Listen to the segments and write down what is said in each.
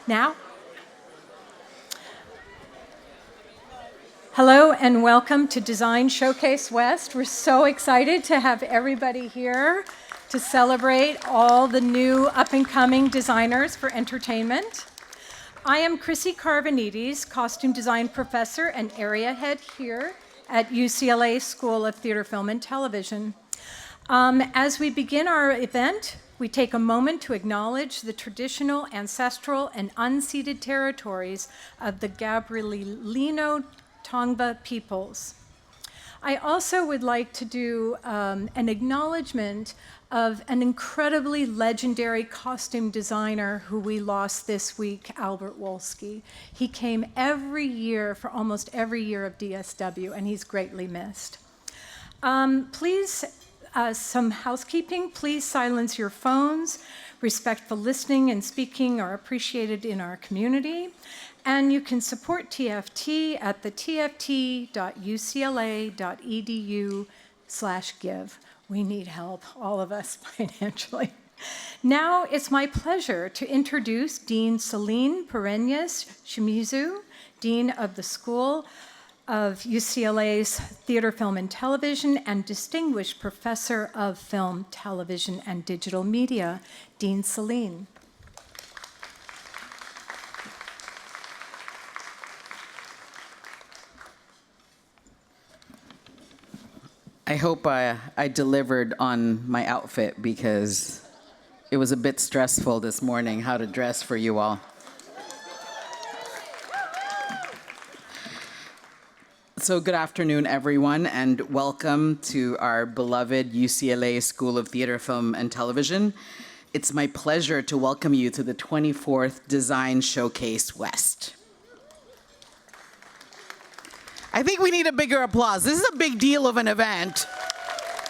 Now? Hello and welcome to Design Showcase West. We're so excited to have everybody here to celebrate all the new up-and-coming designers for entertainment. I am Chrissy Carvanides, costume design professor and area head here at UCLA School of Theater, Film, and Television. As we begin our event, we take a moment to acknowledge the traditional, ancestral, and unceded territories of the Gabrielino Tongva peoples. I also would like to do an acknowledgement of an incredibly legendary costume designer who we lost this week, Albert Wolski. He came every year for almost every year of DSW, and he's greatly missed. Some housekeeping. Please silence your phones. Respectful listening and speaking are appreciated in our community. And you can support TFT at the tft.ucla.edu/give. We need help, all of us, financially. Now it's my pleasure to introduce Dean Celine Pereñas-Shimizu, Dean of the School of UCLA's Theater, Film, and Television, and Distinguished Professor of Film, Television, and Digital Media, Dean Celine. I hope I delivered on my outfit because it was a bit stressful this morning how to dress for you all. So good afternoon, everyone, and welcome to our beloved UCLA School of Theater, Film, and Television. It's my pleasure to welcome you to the 24th Design Showcase West. I think we need a bigger applause. This is a big deal of an event.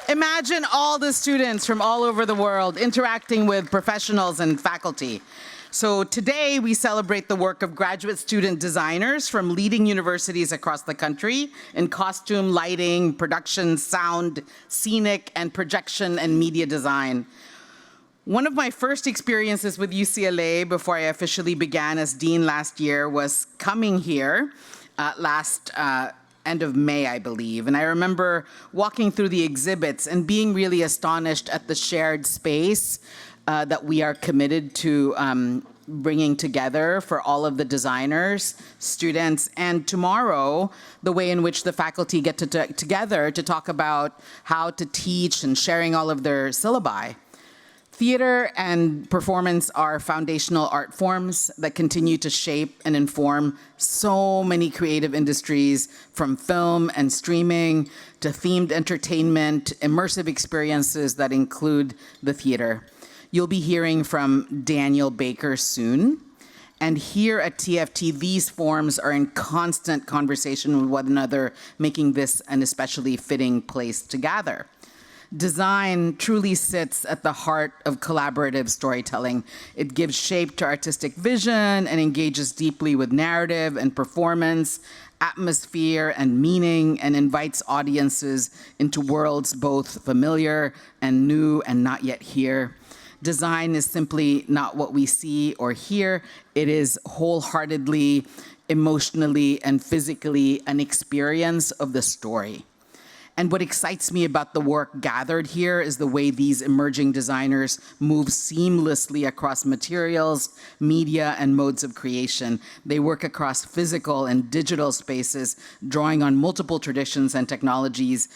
Imagine all the students from all over the world interacting with professionals and faculty. So today we celebrate the work of graduate student designers from leading universities across the country in costume, lighting, production, sound, scenic, and projection and media design. One of my first experiences with UCLA before I officially began as dean last year was coming here end of May, I believe. And I remember walking through the exhibits and being really astonished at the shared space that we are committed to bringing together for all of the designers, students, and tomorrow, the way in which the faculty get together to talk about how to teach and sharing all of their syllabi. Theater and performance are foundational art forms that continue to shape and inform so many creative industries, from film and streaming to themed entertainment, immersive experiences that include the theater. You'll be hearing from Daniel Baker soon. And here at TFT, these forms are in constant conversation with one another, making this an especially fitting place to gather. Design truly sits at the heart of collaborative storytelling. It gives shape to artistic vision and engages deeply with narrative and performance, atmosphere and meaning, and invites audiences into worlds both familiar and new and not yet here. Design is simply not what we see or hear. It is wholeheartedly, emotionally, and physically an experience of the story. And what excites me about the work gathered here is the way these emerging designers move seamlessly across materials, media, and modes of creation. They work across physical and digital spaces, drawing on multiple traditions and technologies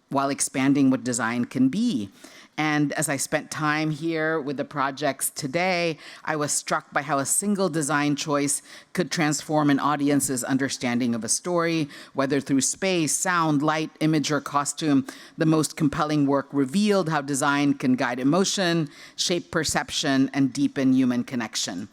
while expanding what design can be. And as I spent time here with the projects today, I was struck by how a single design choice could transform an audience's understanding of a story, whether through space, sound, light, image, or costume. The most compelling work revealed how design can guide emotion, shape perception, and deepen human connection.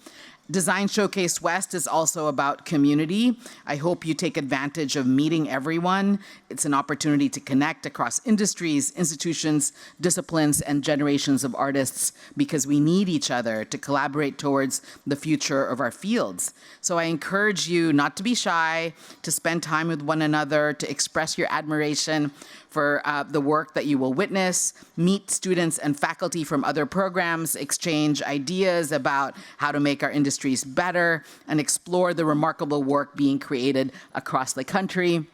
Design Showcase West is also about community. I hope you take advantage of meeting everyone. It's an opportunity to connect across industries, institutions, disciplines, and generations of artists, because we need each other to collaborate towards the future of our fields. So I encourage you not to be shy, to spend time with one another, to express your admiration for the work that you will witness, meet students and faculty from other programs, exchange ideas about how to make our industry industries better and explore the remarkable work being created across the country.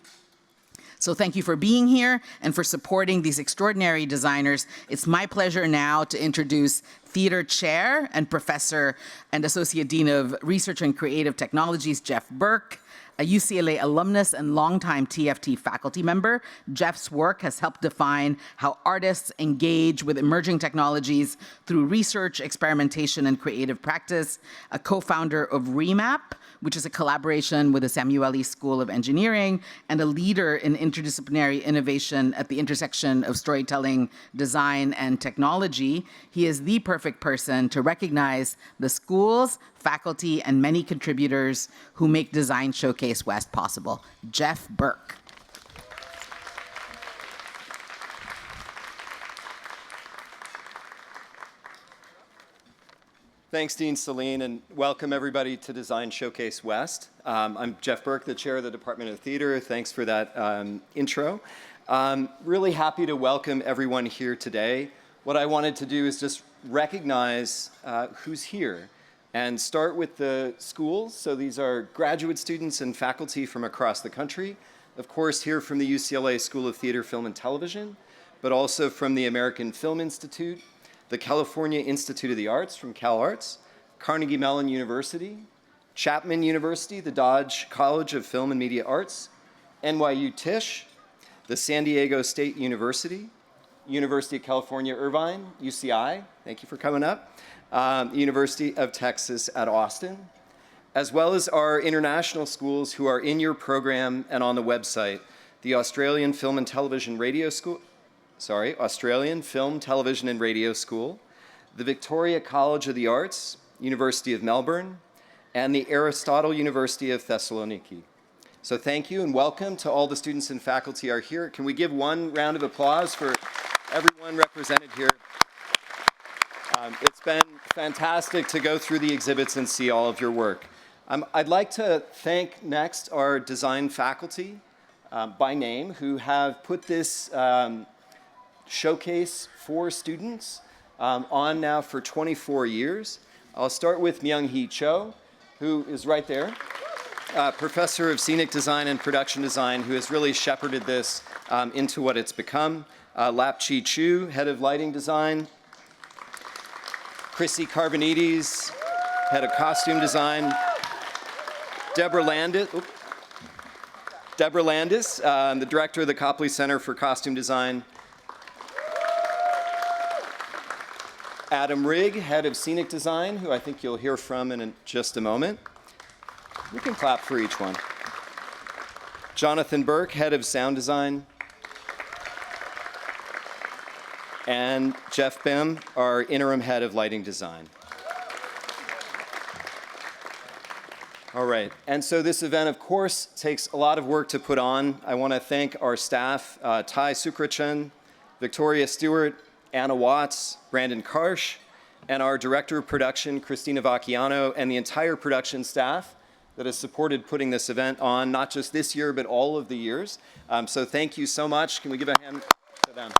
So thank you for being here and for supporting these extraordinary designers. It's my pleasure now to introduce Theater Chair and Professor and Associate Dean of Research and Creative Technologies, Jeff Burke, a UCLA alumnus and longtime TFT faculty member. Jeff's work has helped define how artists engage with emerging technologies through research, experimentation, and creative practice. A co-founder of Remap, which is a collaboration with the Samueli School of Engineering, and a leader in interdisciplinary innovation at the intersection of storytelling, design, and technology. He is the perfect person to recognize the schools, faculty, and many contributors who make Design Showcase West possible. Jeff Burke. Thanks, Dean Celine, and welcome everybody to Design Showcase West. I'm Jeff Burke, the chair of the Department of Theater. Thanks for that intro. Really happy to welcome everyone here today. What I wanted to do is just recognize who's here and start with the schools. So these are graduate students and faculty from across the country. Of course, here from the UCLA School of Theater, Film, and Television, but also from the American Film Institute, the California Institute of the Arts from CalArts, Carnegie Mellon University, Chapman University, the Dodge College of Film and Media Arts, NYU Tisch, the San Diego State University, University of California, Irvine, UCI, thank you for coming up, University of Texas at Austin, as well as our international schools who are in your program and on the website, the Australian Film, Television, and Radio School, the Victoria College of the Arts, University of Melbourne, and the Aristotle University of Thessaloniki. So thank you and welcome to all the students and faculty are here. Can we give one round of applause for everyone represented here? It's been fantastic to go through the exhibits and see all of your work. I'd like to thank next our design faculty by name who have put this showcase for students on now for 24 years. I'll start with Myung-Hee Cho, who is right there, professor of scenic design and production design, who has really shepherded this into what it's become. Lap-Chi Chu, head of lighting design. Chrissy Carbonides, head of costume design. Deborah Landis, the director of the Copley Center for Costume Design. Adam Rigg, head of scenic design, who I think you'll hear from in just a moment. We can clap for each one. Jonathan Burke, head of sound design. And Jeff Bim, our interim head of lighting design. All right, and so this event, of course, takes a lot of work to put on. I want to thank our staff, Ty Sukrachan, Victoria Stewart, Anna Watts, Brandon Karsh, and our director of production, Christina Vacchiano, and the entire production staff that has supported putting this event on, not just this year, but all of the years. So thank you so much. Can we give a hand to them?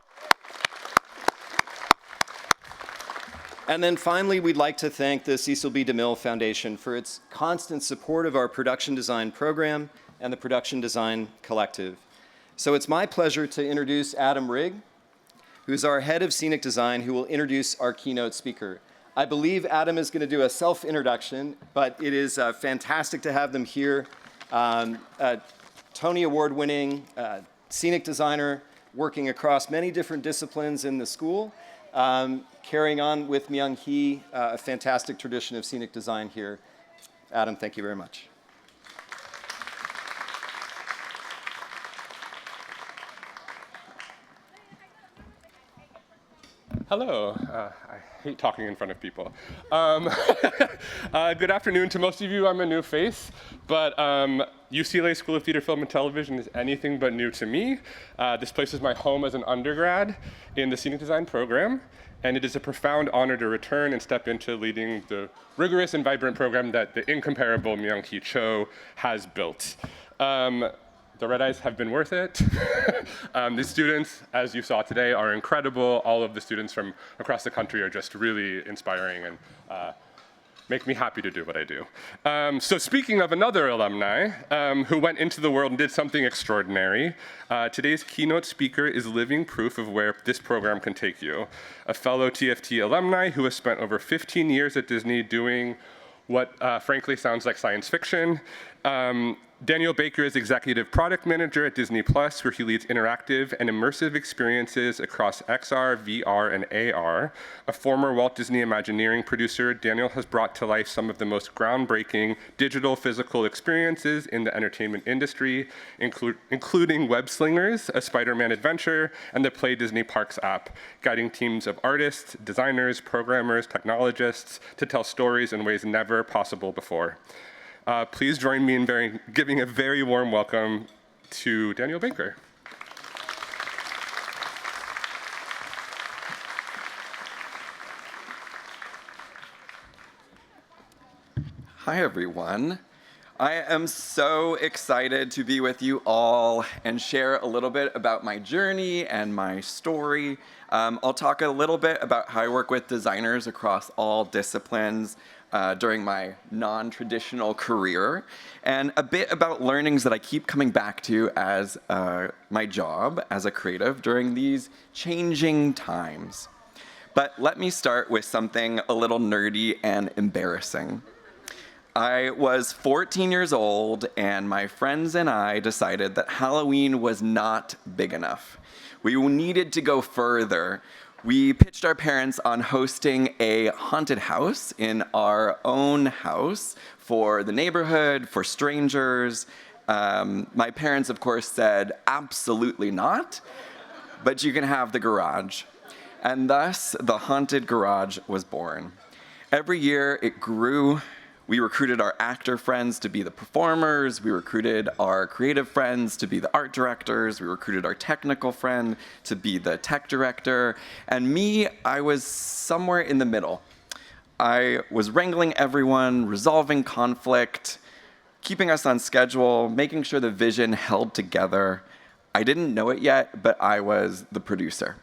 And then finally, we'd like to thank the Cecil B. DeMille Foundation for its constant support of our production design program and the Production Design Collective. So it's my pleasure to introduce Adam Rigg, who's our head of scenic design, who will introduce our keynote speaker. I believe Adam is going to do a self-introduction, but it is fantastic to have them here. Tony Award-winning scenic designer, working across many different disciplines in the school, carrying on with Myung-Hee, a fantastic tradition of scenic design here. Adam, thank you very much. Hello. I hate talking in front of people. Good afternoon to most of you. I'm a new face, but UCLA School of Theater, Film, and Television is anything but new to me. This place is my home as an undergrad in the scenic design program, and it is a profound honor to return and step into leading the rigorous and vibrant program that the incomparable Myung-Hee Cho has built. The red eyes have been worth it. The students, as you saw today, are incredible. All of the students from across the country are just really inspiring, and make me happy to do what I do. So speaking of another alumni who went into the world and did something extraordinary, today's keynote speaker is living proof of where this program can take you. A fellow TFT alumni who has spent over 15 years at Disney doing what frankly sounds like science fiction. Daniel Baker is Executive Product Manager at Disney+, where he leads interactive and immersive experiences across XR, VR, and AR. A former Walt Disney Imagineering producer, Daniel has brought to life some of the most groundbreaking digital physical experiences in the entertainment industry, including Web Slingers, a Spider-Man adventure, and the Play Disney Parks app, guiding teams of artists, designers, programmers, technologists to tell stories in ways never possible before. Please join me in giving a very warm welcome to Daniel Baker. Hi, everyone. I am so excited to be with you all and share a little bit about my journey and my story. I'll talk a little bit about how I work with designers across all disciplines during my non-traditional career, and a bit about learnings that I keep coming back to as my job as a creative during these changing times. But let me start with something a little nerdy and embarrassing. I was 14 years old, and my friends and I decided that Halloween was not big enough. We needed to go further. We pitched our parents on hosting a haunted house in our own house for the neighborhood, for strangers. My parents, of course, said, absolutely not, but you can have the garage. And thus, the haunted garage was born. Every year, it grew. We recruited our actor friends to be the performers. We recruited our creative friends to be the art directors. We recruited our technical friend to be the tech director. And me, I was somewhere in the middle. I was wrangling everyone, resolving conflict, keeping us on schedule, making sure the vision held together. I didn't know it yet, but I was the producer.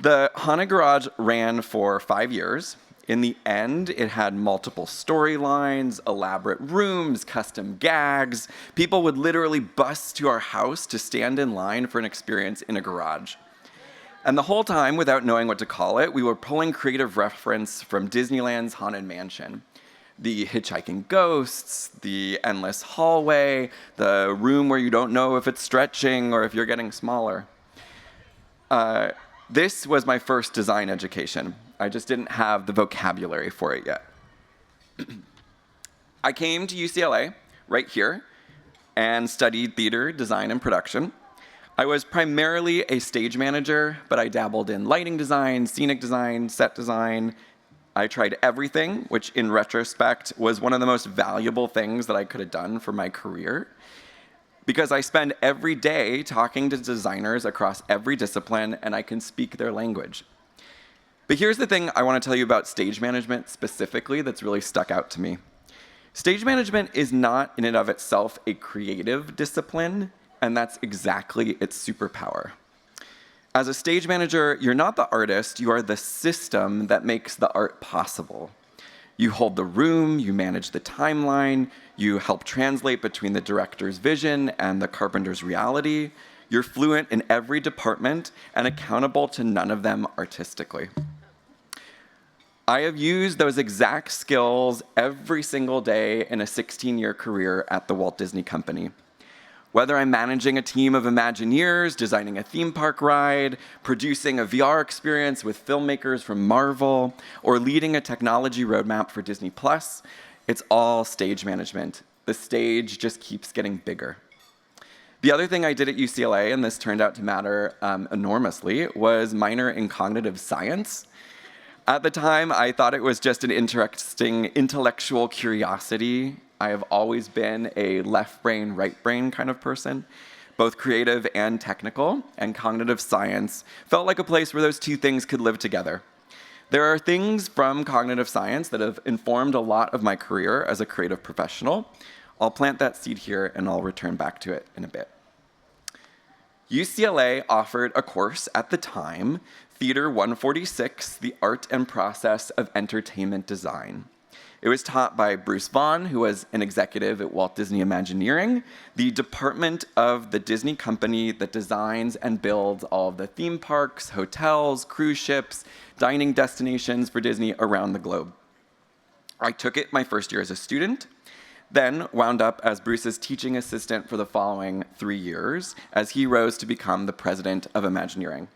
The Haunted Garage ran for 5 years. In the end, it had multiple storylines, elaborate rooms, custom gags. People would literally bus to our house to stand in line for an experience in a garage. And the whole time, without knowing what to call it, we were pulling creative reference from Disneyland's Haunted Mansion. The hitchhiking ghosts, the endless hallway, the room where you don't know if it's stretching or if you're getting smaller. This was my first design education. I just didn't have the vocabulary for it yet. I came to UCLA, right here, and studied theater, design, and production. I was primarily a stage manager, but I dabbled in lighting design, scenic design, set design. I tried everything, which in retrospect was one of the most valuable things that I could have done for my career, because I spend every day talking to designers across every discipline, and I can speak their language. But here's the thing I want to tell you about stage management specifically that's really stuck out to me. Stage management is not in and of itself a creative discipline, and that's exactly its superpower. As a stage manager, you're not the artist, you are the system that makes the art possible. You hold the room, you manage the timeline, you help translate between the director's vision and the carpenter's reality. You're fluent in every department and accountable to none of them artistically. I have used those exact skills every single day in a 16-year career at the Walt Disney Company. Whether I'm managing a team of Imagineers, designing a theme park ride, producing a VR experience with filmmakers from Marvel, or leading a technology roadmap for Disney+, it's all stage management. The stage just keeps getting bigger. The other thing I did at UCLA, and this turned out to matter enormously, was minor in cognitive science. At the time, I thought it was just an interesting intellectual curiosity. I have always been a left brain, right brain kind of person, both creative and technical, and cognitive science felt like a place where those two things could live together. There are things from cognitive science that have informed a lot of my career as a creative professional. I'll plant that seed here and I'll return back to it in a bit. UCLA offered a course at the time Theater 146, The Art and Process of Entertainment Design. It was taught by Bruce Vaughn, who was an executive at Walt Disney Imagineering, the department of the Disney company that designs and builds all of the theme parks, hotels, cruise ships, dining destinations for Disney around the globe. I took it my first year as a student, then wound up as Bruce's teaching assistant for the following 3 years as he rose to become the president of Imagineering.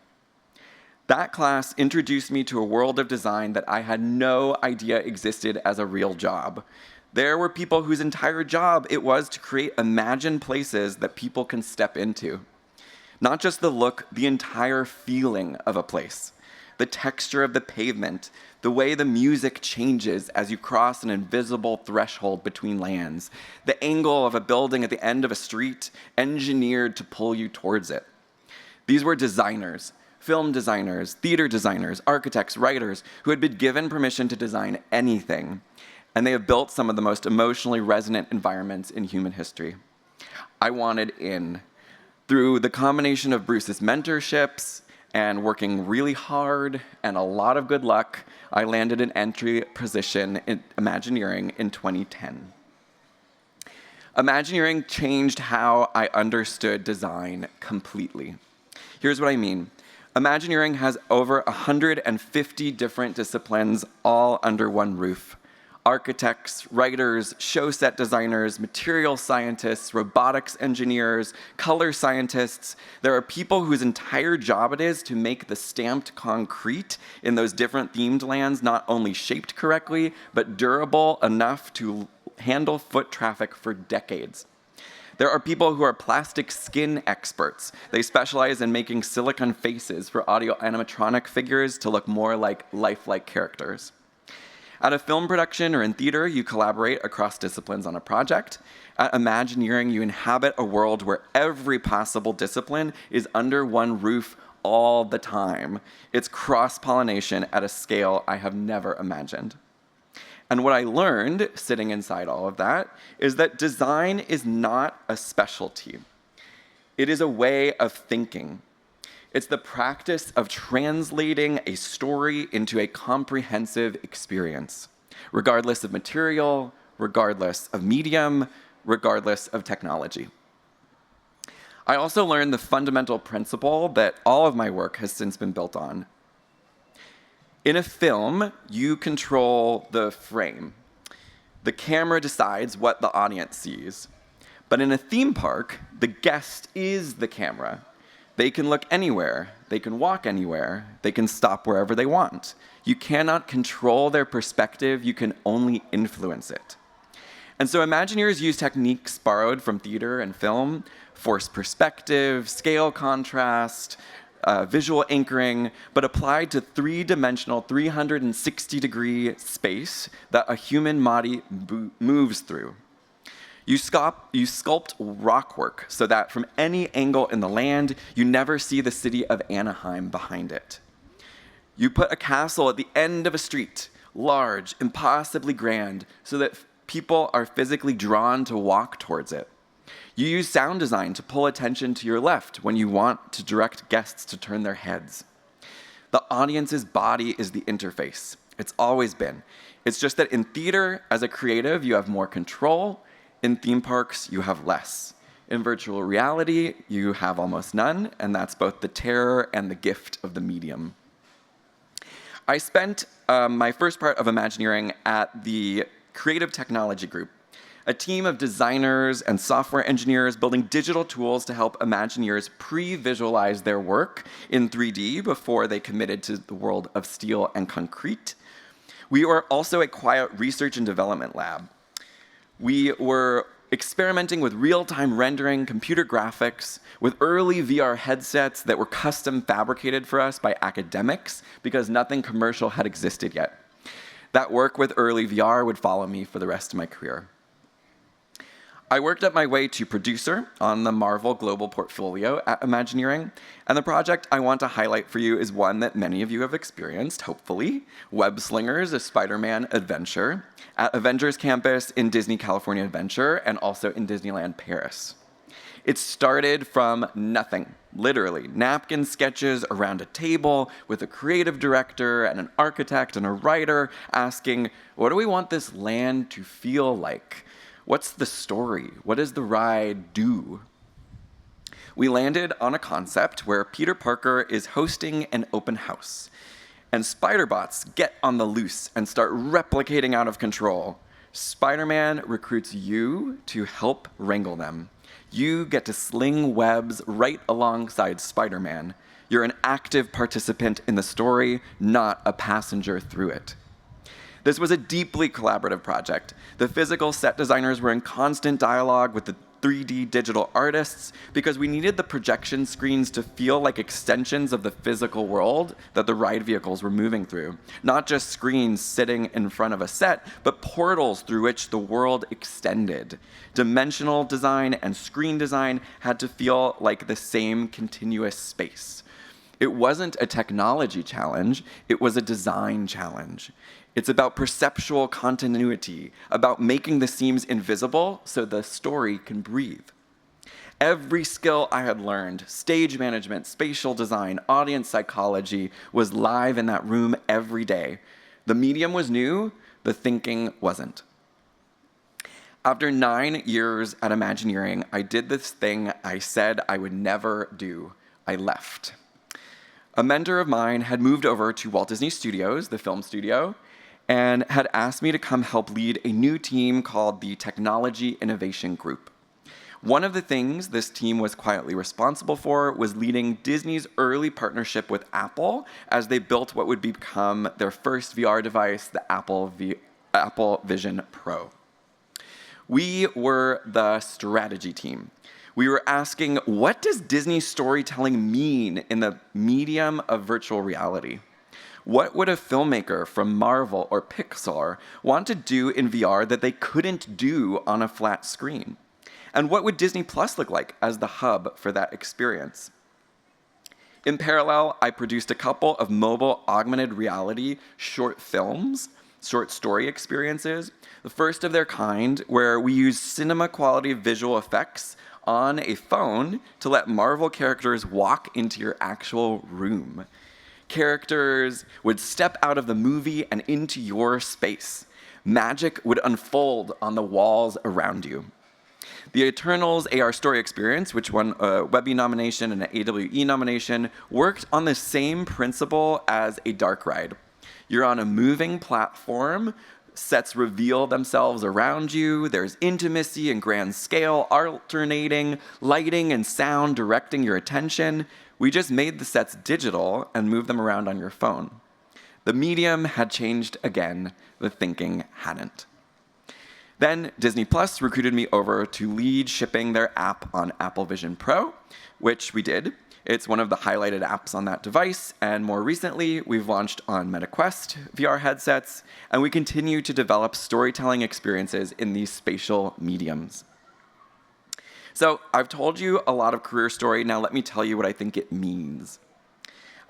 That class introduced me to a world of design that I had no idea existed as a real job. There were people whose entire job it was to create imagined places that people can step into. Not just the look, the entire feeling of a place. The texture of the pavement, the way the music changes as you cross an invisible threshold between lands, the angle of a building at the end of a street engineered to pull you towards it. These were designers. Film designers, theater designers, architects, writers who had been given permission to design anything, and they have built some of the most emotionally resonant environments in human history. I wanted in. Through the combination of Bruce's mentorships and working really hard and a lot of good luck, I landed an entry position in Imagineering in 2010. Imagineering changed how I understood design completely. Here's what I mean. Imagineering has over 150 different disciplines all under one roof. Architects, writers, show set designers, material scientists, robotics engineers, color scientists. There are people whose entire job it is to make the stamped concrete in those different themed lands not only shaped correctly, but durable enough to handle foot traffic for decades. There are people who are plastic skin experts. They specialize in making silicone faces for audio animatronic figures to look more like lifelike characters. At a film production or in theater, you collaborate across disciplines on a project. At Imagineering, you inhabit a world where every possible discipline is under one roof all the time. It's cross-pollination at a scale I have never imagined. And what I learned, sitting inside all of that, is that design is not a specialty. It is a way of thinking. It's the practice of translating a story into a comprehensive experience, regardless of material, regardless of medium, regardless of technology. I also learned the fundamental principle that all of my work has since been built on. In a film, you control the frame. The camera decides what the audience sees. But in a theme park, the guest is the camera. They can look anywhere, they can walk anywhere, they can stop wherever they want. You cannot control their perspective, you can only influence it. And so Imagineers use techniques borrowed from theater and film, forced perspective, scale contrast, visual anchoring, but applied to three-dimensional, 360-degree space that a human body moves through. You sculpt rockwork so that from any angle in the land, you never see the city of Anaheim behind it. You put a castle at the end of a street, large, impossibly grand, so that people are physically drawn to walk towards it. You use sound design to pull attention to your left when you want to direct guests to turn their heads. The audience's body is the interface. It's always been. It's just that in theater, as a creative, you have more control. In theme parks, you have less. In virtual reality, you have almost none, and that's both the terror and the gift of the medium. I spent my first part of Imagineering at the Creative Technology Group, a team of designers and software engineers building digital tools to help Imagineers pre-visualize their work in 3D before they committed to the world of steel and concrete. We were also a quiet research and development lab. We were experimenting with real-time rendering, computer graphics, with early VR headsets that were custom fabricated for us by academics because nothing commercial had existed yet. That work with early VR would follow me for the rest of my career. I worked up my way to producer on the Marvel Global portfolio at Imagineering, and the project I want to highlight for you is one that many of you have experienced, hopefully, Web Slingers, a Spider-Man adventure at Avengers Campus in Disney California Adventure and also in Disneyland Paris. It started from nothing, literally. Napkin sketches around a table with a creative director and an architect and a writer asking, what do we want this land to feel like? What's the story? What does the ride do? We landed on a concept where Peter Parker is hosting an open house, and Spider-Bots get on the loose and start replicating out of control. Spider-Man recruits you to help wrangle them. You get to sling webs right alongside Spider-Man. You're an active participant in the story, not a passenger through it. This was a deeply collaborative project. The physical set designers were in constant dialogue with the 3D digital artists because we needed the projection screens to feel like extensions of the physical world that the ride vehicles were moving through. Not just screens sitting in front of a set, but portals through which the world extended. Dimensional design and screen design had to feel like the same continuous space. It wasn't a technology challenge, it was a design challenge. It's about perceptual continuity, about making the seams invisible so the story can breathe. Every skill I had learned, stage management, spatial design, audience psychology, was live in that room every day. The medium was new, the thinking wasn't. After 9 years at Imagineering, I did this thing I said I would never do. I left. A mentor of mine had moved over to Walt Disney Studios, the film studio, and had asked me to come help lead a new team called the Technology Innovation Group. One of the things this team was quietly responsible for was leading Disney's early partnership with Apple as they built what would become their first VR device, the Apple Vision Pro. We were the strategy team. We were asking, what does Disney storytelling mean in the medium of virtual reality? What would a filmmaker from Marvel or Pixar want to do in VR that they couldn't do on a flat screen? And what would Disney Plus look like as the hub for that experience? In parallel, I produced a couple of mobile augmented reality short films, short story experiences, the first of their kind, where we used cinema quality visual effects on a phone to let Marvel characters walk into your actual room. Characters would step out of the movie and into your space. Magic would unfold on the walls around you. The Eternals AR Story Experience, which won a Webby nomination and an AWE nomination, worked on the same principle as a dark ride. You're on a moving platform, sets reveal themselves around you, there's intimacy and grand scale alternating, lighting and sound directing your attention. We just made the sets digital and moved them around on your phone. The medium had changed again, the thinking hadn't. Then Disney Plus recruited me over to lead shipping their app on Apple Vision Pro, which we did. It's one of the highlighted apps on that device, and more recently, we've launched on MetaQuest VR headsets, and we continue to develop storytelling experiences in these spatial mediums. So I've told you a lot of career story, now let me tell you what I think it means.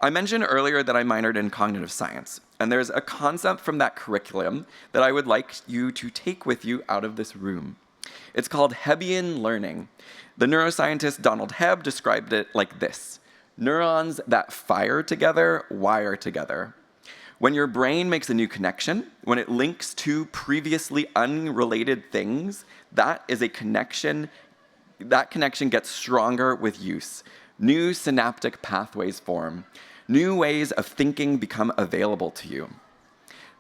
I mentioned earlier that I minored in cognitive science, and there's a concept from that curriculum that I would like you to take with you out of this room. It's called Hebbian learning. The neuroscientist Donald Hebb described it like this: neurons that fire together wire together. When your brain makes a new connection, when it links two previously unrelated things, that is a connection. That connection gets stronger with use. New synaptic pathways form. New ways of thinking become available to you.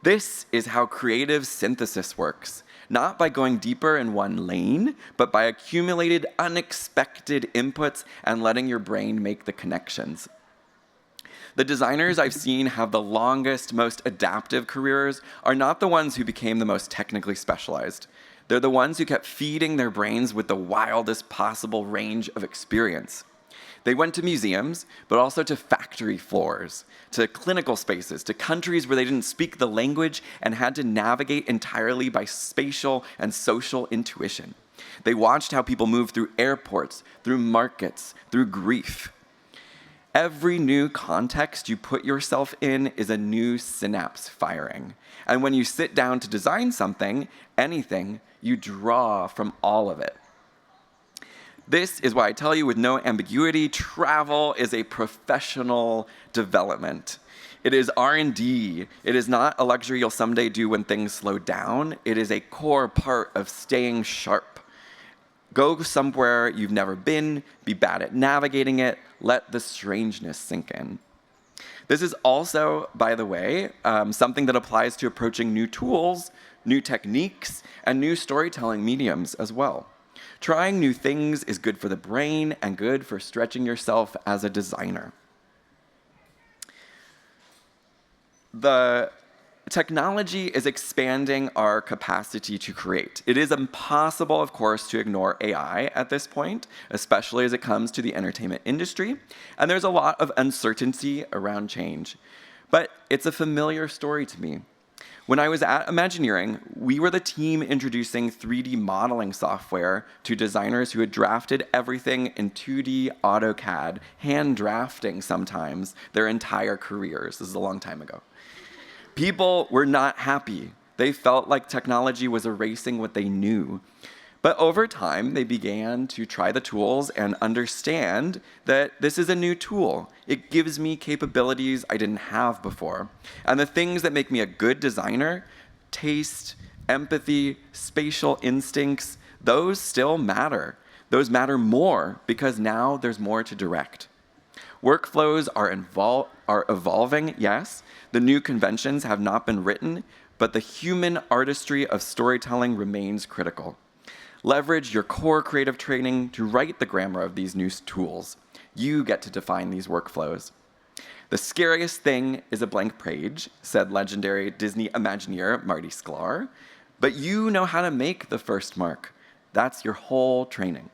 This is how creative synthesis works, not by going deeper in one lane, but by accumulated unexpected inputs and letting your brain make the connections. The designers I've seen have the longest, most adaptive careers are not the ones who became the most technically specialized. They're the ones who kept feeding their brains with the wildest possible range of experience. They went to museums, but also to factory floors, to clinical spaces, to countries where they didn't speak the language and had to navigate entirely by spatial and social intuition. They watched how people moved through airports, through markets, through grief. Every new context you put yourself in is a new synapse firing. And when you sit down to design something, anything, you draw from all of it. This is why I tell you with no ambiguity, travel is a professional development. It is R&D. It is not a luxury you'll someday do when things slow down. It is a core part of staying sharp. Go somewhere you've never been, be bad at navigating it, let the strangeness sink in. This is also, by the way, something that applies to approaching new tools, new techniques, and new storytelling mediums as well. Trying new things is good for the brain and good for stretching yourself as a designer. The technology is expanding our capacity to create. It is impossible, of course, to ignore AI at this point, especially as it comes to the entertainment industry, and there's a lot of uncertainty around change. But it's a familiar story to me. When I was at Imagineering, we were the team introducing 3D modeling software to designers who had drafted everything in 2D AutoCAD, hand drafting sometimes, their entire careers. This is a long time ago. People were not happy. They felt like technology was erasing what they knew. But over time, they began to try the tools and understand that this is a new tool. It gives me capabilities I didn't have before. And the things that make me a good designer, taste, empathy, spatial instincts, those still matter. Those matter more because now there's more to direct. Workflows are evolving, yes. The new conventions have not been written, but the human artistry of storytelling remains critical. Leverage your core creative training to write the grammar of these new tools. You get to define these workflows. The scariest thing is a blank page, said legendary Disney Imagineer Marty Sklar, but you know how to make the first mark. That's your whole training.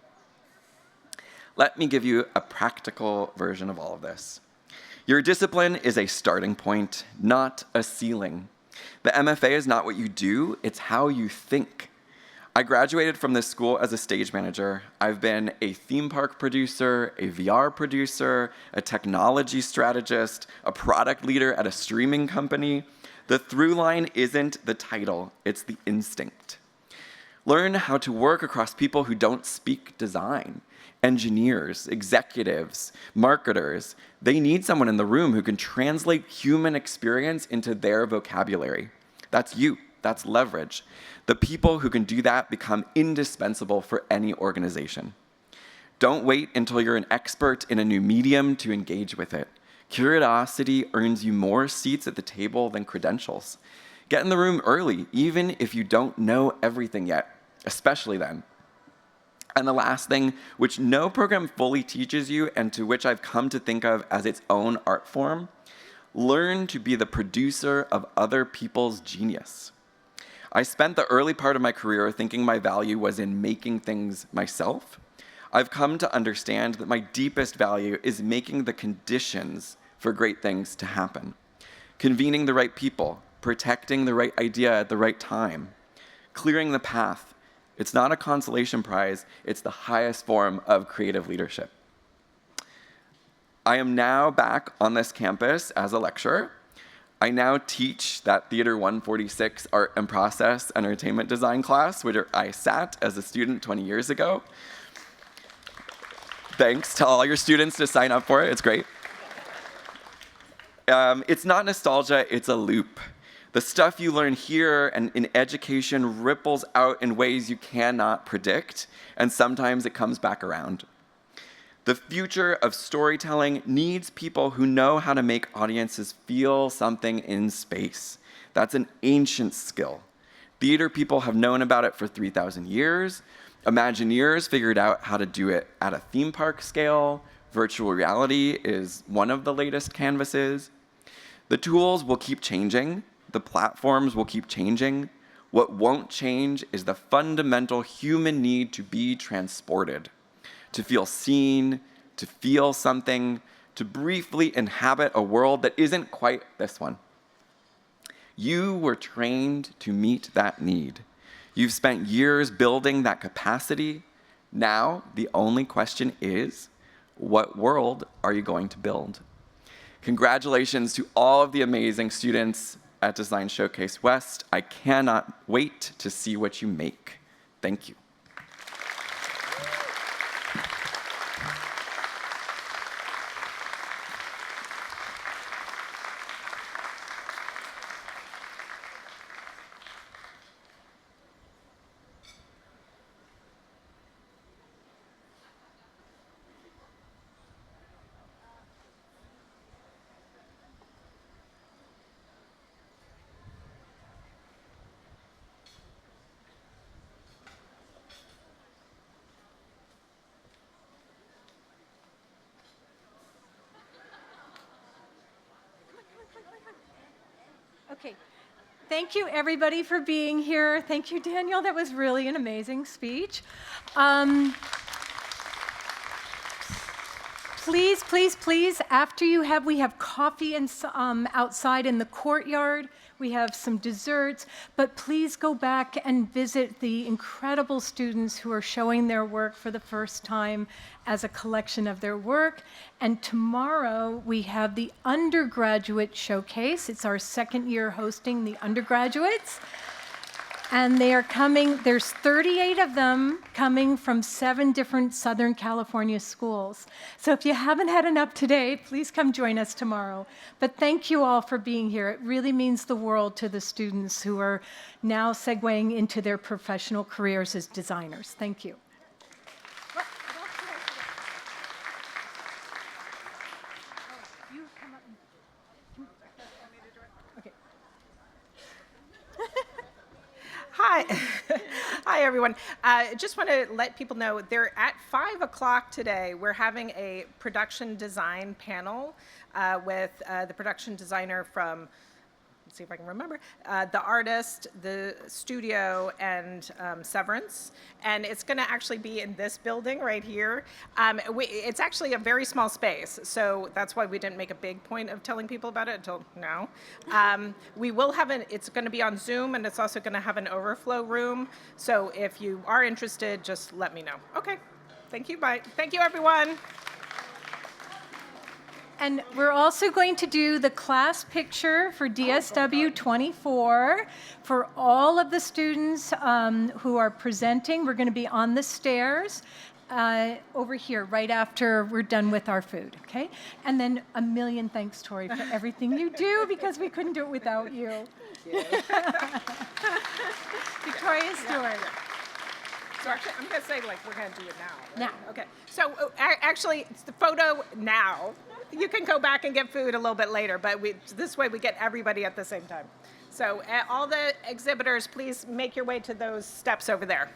Let me give you a practical version of all of this. Your discipline is a starting point, not a ceiling. The MFA is not what you do, it's how you think. I graduated from this school as a stage manager. I've been a theme park producer, a VR producer, a technology strategist, a product leader at a streaming company. The through line isn't the title, it's the instinct. Learn how to work across people who don't speak design. Engineers, executives, marketers, they need someone in the room who can translate human experience into their vocabulary. That's you, that's leverage. The people who can do that become indispensable for any organization. Don't wait until you're an expert in a new medium to engage with it. Curiosity earns you more seats at the table than credentials. Get in the room early, even if you don't know everything yet, especially then. And the last thing, which no program fully teaches you and to which I've come to think of as its own art form, learn to be the producer of other people's genius. I spent the early part of my career thinking my value was in making things myself. I've come to understand that my deepest value is making the conditions for great things to happen. Convening the right people, protecting the right idea at the right time, clearing the path. It's not a consolation prize, it's the highest form of creative leadership. I am now back on this campus as a lecturer. I now teach that Theater 146 Art and Process Entertainment Design class, which I sat as a student 20 years ago. Thanks to all your students to sign up for it, it's great. It's not nostalgia, it's a loop. The stuff you learn here and in education ripples out in ways you cannot predict, and sometimes it comes back around. The future of storytelling needs people who know how to make audiences feel something in space. That's an ancient skill. Theater people have known about it for 3,000 years. Imagineers figured out how to do it at a theme park scale. Virtual reality is one of the latest canvases. The tools will keep changing. The platforms will keep changing. What won't change is the fundamental human need to be transported, to feel seen, to feel something, to briefly inhabit a world that isn't quite this one. You were trained to meet that need. You've spent years building that capacity. Now, the only question is, what world are you going to build? Congratulations to all of the amazing students at Design Showcase West. I cannot wait to see what you make. Thank you. Okay. Thank you, everybody, for being here. Thank you, Daniel. That was really an amazing speech. Please, please, please, after we have coffee outside in the courtyard. We have some desserts, but please go back and visit the incredible students who are showing their work for the first time as a collection of their work. And tomorrow we have the undergraduate showcase. It's our second year hosting the undergraduates. And they are coming, there's 38 of them coming from 7 different Southern California schools. So if you haven't had enough today, please come join us tomorrow. But thank you all for being here. It really means the world to the students who are now segueing into their professional careers as designers. Thank you. Hi. Hi, everyone. Just want to let people know they're at 5 o'clock today. We're having a production design panel with the production designer from, let's see if I can remember, the artist, the studio, and Severance. And it's going to actually be in this building right here. It's actually a very small space, so that's why we didn't make a big point of telling people about it until now. We will have it's going to be on Zoom, and it's also going to have an overflow room. So if you are interested, just let me know. Okay. Thank you. Bye. Thank you, everyone. And we're also going to do the class picture for DSW 24 for all of the students who are presenting. We're going to be on the stairs over here right after we're done with our food, okay? And then a million thanks, Tori, for everything you do, because we couldn't do it without you. Thank you. Victoria Stewart. So actually, I'm going to say, like, we're going to do it now. Right? Now. Okay. So actually, it's the photo now. You can go back and get food a little bit later, but this way we get everybody at the same time. So all the exhibitors, please make your way to those steps over there.